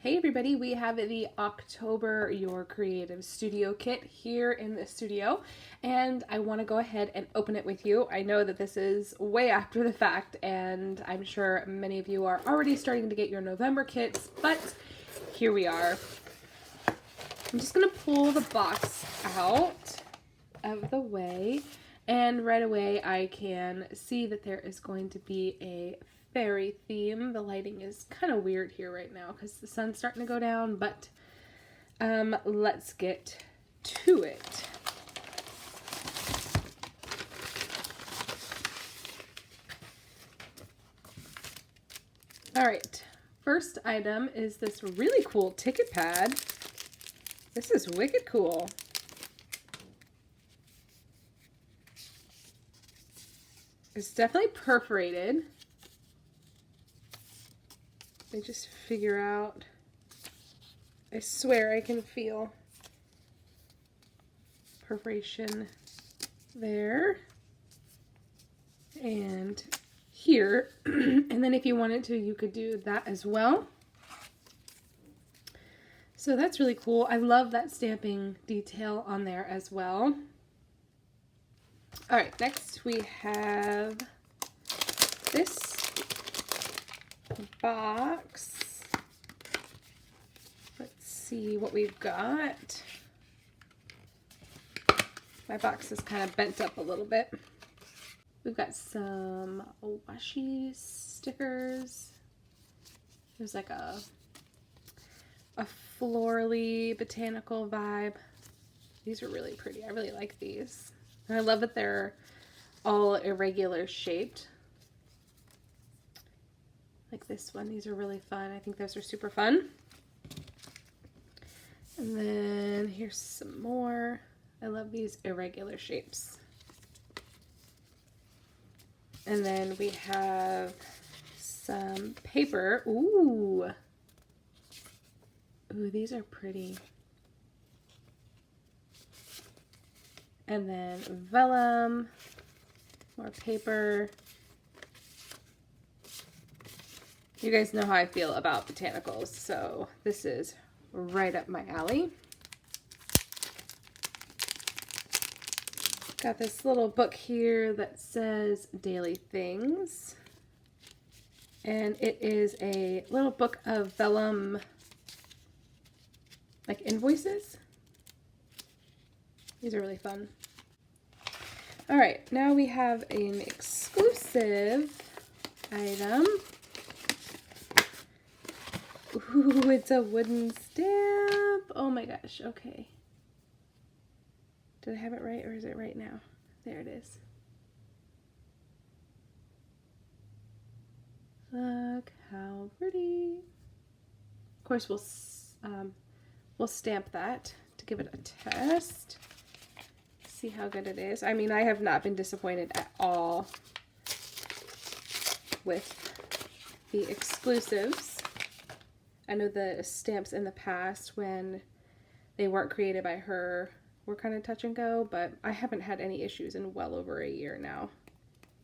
Hey everybody, we have the October Your Creative Studio kit here in the studio, and I want to go ahead and open it with you. I know that this is way after the fact, and I'm sure many of you are already starting to get your November kits, but here we are. I'm just going to pull the box out of the way, and right away I can see that there is going to be a fairy theme. The lighting is kind of weird here right now because the sun's starting to go down, but let's get to it. All right, first item is this really cool ticket pad. This is wicked cool. It's definitely perforated. I just figure out, I swear I can feel perforation there and here. And then if you wanted to, you could do that as well. So that's really cool. I love that stamping detail on there as well. All right, next we have this box. Let's see what we've got. My box is kind of bent up a little bit. We've got some washi stickers. There's like a florally botanical vibe. These are really pretty. I really like these. And I love that they're all irregular shaped. Like this one. These are really fun. I think those are super fun. And then here's some more. I love these irregular shapes. And then we have some paper. Ooh. Ooh, these are pretty. And then vellum, more paper. You guys know how I feel about botanicals, so this is right up my alley. Got this little book here that says Daily Things. And it is a little book of vellum, like invoices. These are really fun. All right, now we have an exclusive item. Ooh, it's a wooden stamp. Oh my gosh, okay. Did I have it right or is it right now? There it is. Look how pretty. Of course, we'll stamp that to give it a test. See how good it is. I mean, I have not been disappointed at all with the exclusives. I know the stamps in the past when they weren't created by her were kind of touch and go, but I haven't had any issues in well over a year now.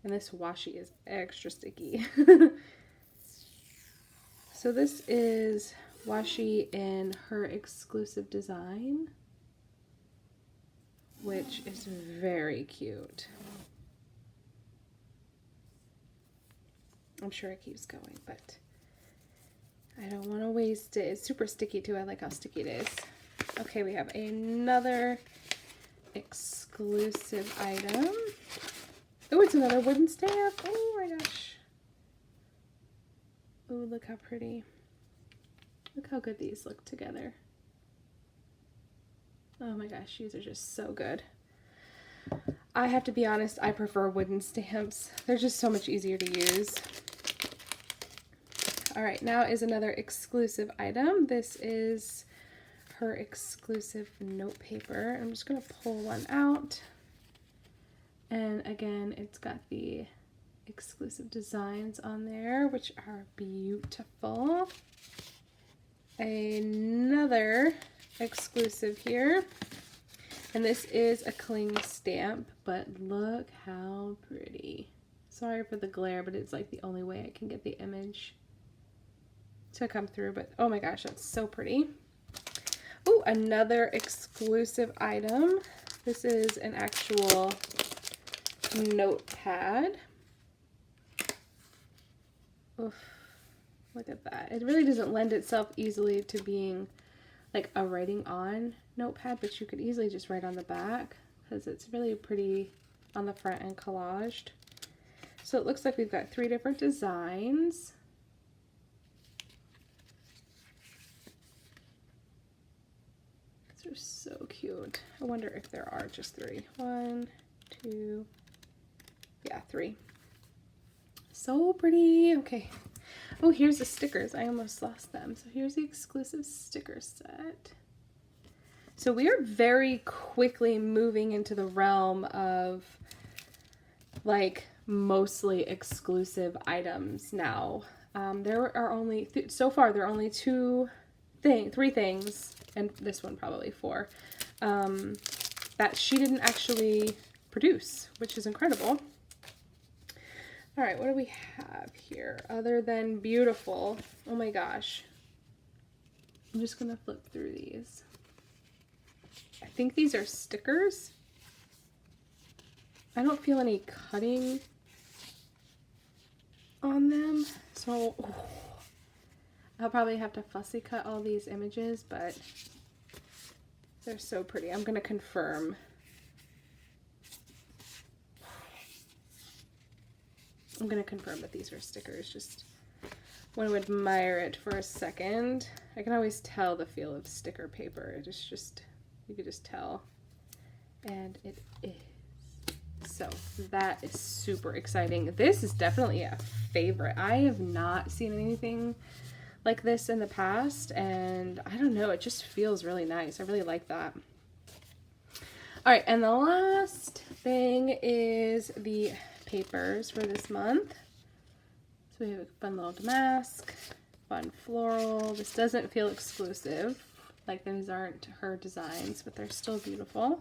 And this washi is extra sticky. So this is washi in her exclusive design, which is very cute. I'm sure it keeps going, but I don't want to waste it. It's super sticky too. I like how sticky it is. Okay, we have another exclusive item. Oh, it's another wooden stamp. Oh my gosh. Oh, look how pretty. Look how good these look together. Oh my gosh, these are just so good. I have to be honest, I prefer wooden stamps. They're just so much easier to use. All right, now is another exclusive item. This is her exclusive note paper. I'm just gonna pull one out. And again, it's got the exclusive designs on there, which are beautiful. Another exclusive here. And this is a cling stamp, but look how pretty. Sorry for the glare, but it's like the only way I can get the image. to come through, but oh my gosh, that's so pretty. Oh, another exclusive item. This is an actual notepad. Oof, look at that. It really doesn't lend itself easily to being like a writing on notepad, but you could easily just write on the back because it's really pretty on the front and collaged. So it looks like we've got 3 different designs. These are so cute. I wonder if there are just 3. 1, 2, yeah, 3. So pretty. Okay. Oh, here's the stickers. I almost lost them. So here's the exclusive sticker set. So we are very quickly moving into the realm of like mostly exclusive items now. There are only, so far, there are only 3 things, and this one probably 4, that she didn't actually produce, which is incredible. All right, what do we have here other than beautiful? Oh my gosh. I'm just gonna flip through these. I think these are stickers. I don't feel any cutting on them, so I'll probably have to fussy cut all these images, but they're so pretty. I'm gonna confirm. I'm going to confirm that these are stickers. Just want to admire it for a second. I can always tell the feel of sticker paper. It is just, you could just tell. And it is. So that is super exciting. This is definitely a favorite. I have not seen anything like this in the past, and I don't know, it just feels really nice. I really like that. All right, and the last thing is the papers for this month. So we have a fun little damask, fun floral. This doesn't feel exclusive, like these aren't her designs, but they're still beautiful.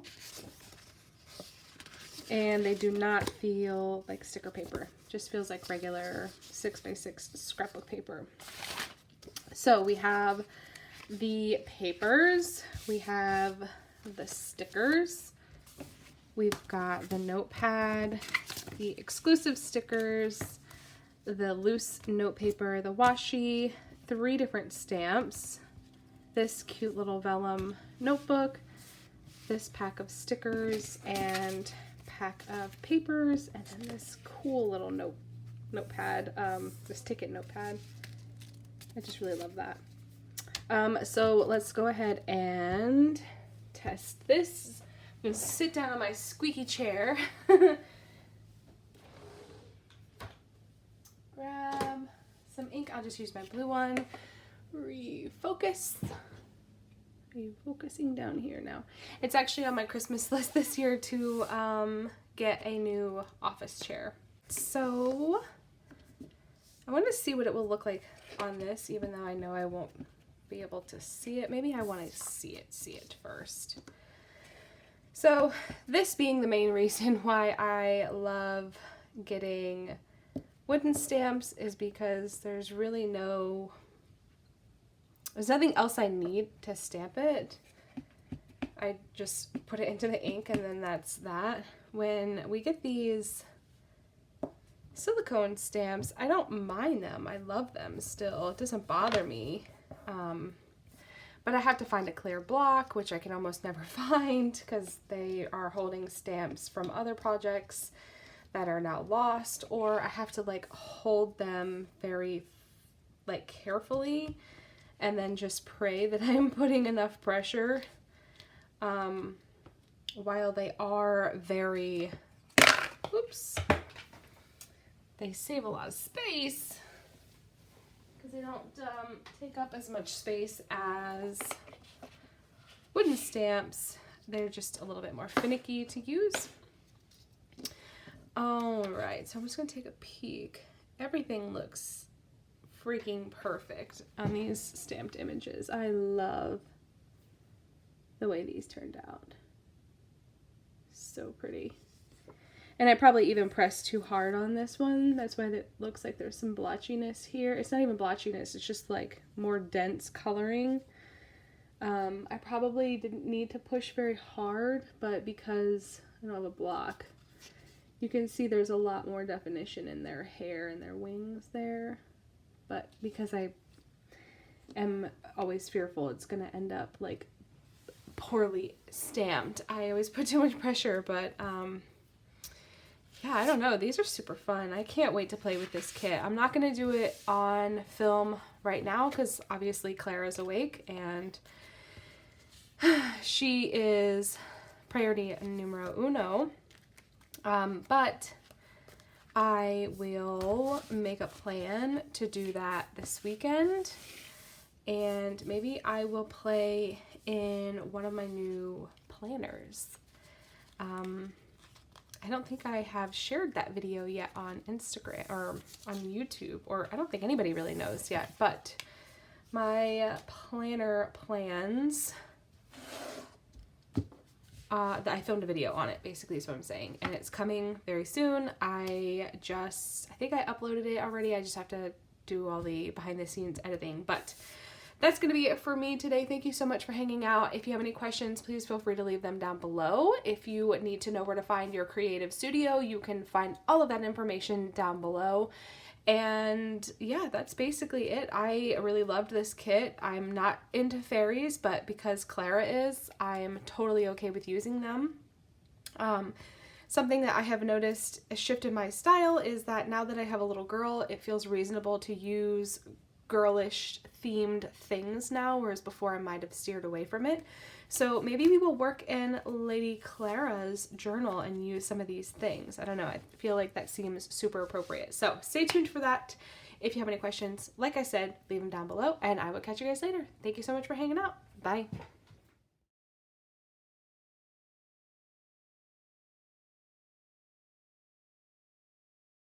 And they do not feel like sticker paper. Just feels like regular 6x6 scrapbook paper. So we have the papers, we have the stickers, we've got the notepad, the exclusive stickers, the loose note paper, the washi, 3 different stamps, this cute little vellum notebook, this pack of stickers, and pack of papers, and then this cool little notepad, this ticket notepad. I just really love that. So let's go ahead and test this. I'm gonna sit down on my squeaky chair. Grab some ink. I'll just use my blue one. Refocus. Refocusing down here now. It's actually on my Christmas list this year to get a new office chair. So I want to see what it will look like on this, even though I know I won't be able to see it. Maybe I want to see it first. So this being the main reason why I love getting wooden stamps is because there's nothing else I need to stamp it. I just put it into the ink and then that's that. When we get these silicone stamps, I don't mind them. I love them still. It doesn't bother me. But I have to find a clear block, which I can almost never find because they are holding stamps from other projects that are now lost, or I have to like hold them very like carefully and then just pray that I'm putting enough pressure. While they are very, oops, they save a lot of space because they don't take up as much space as wooden stamps. They're just a little bit more finicky to use. Alright, so I'm just going to take a peek. Everything looks freaking perfect on these stamped images. I love the way these turned out. So pretty. And I probably even pressed too hard on this one. That's why it looks like there's some blotchiness here. It's not even blotchiness, it's just like more dense coloring. I probably didn't need to push very hard, but because I don't have a block, you can see there's a lot more definition in their hair and their wings there. But because I am always fearful it's going to end up like poorly stamped, I always put too much pressure, but yeah, I don't know. These are super fun. I can't wait to play with this kit. I'm not going to do it on film right now because obviously Clara's awake and she is priority numero uno. But I will make a plan to do that this weekend, and maybe I will play in one of my new planners. I don't think I have shared that video yet on Instagram or on YouTube, or I don't think anybody really knows yet, but my planner plans, I filmed a video on it, basically is what I'm saying, and it's coming very soon. I think I uploaded it already. I just have to do all the behind the scenes editing, but that's going to be it for me today. Thank you so much for hanging out. If you have any questions, please feel free to leave them down below. If you need to know where to find your creative studio, you can find all of that information down below. And yeah, that's basically it. I really loved this kit. I'm not into fairies, but because Clara is, I'm totally okay with using them. Something that I have noticed a shift in my style is that now that I have a little girl, it feels reasonable to use girlish themed things now, whereas before I might have steered away from it. So maybe we will work in Lady Clara's journal and use some of these things. I don't know, I feel like that seems super appropriate. So stay tuned for that. If you have any questions, like I said, leave them down below, and I will catch you guys later. Thank you so much for hanging out. Bye.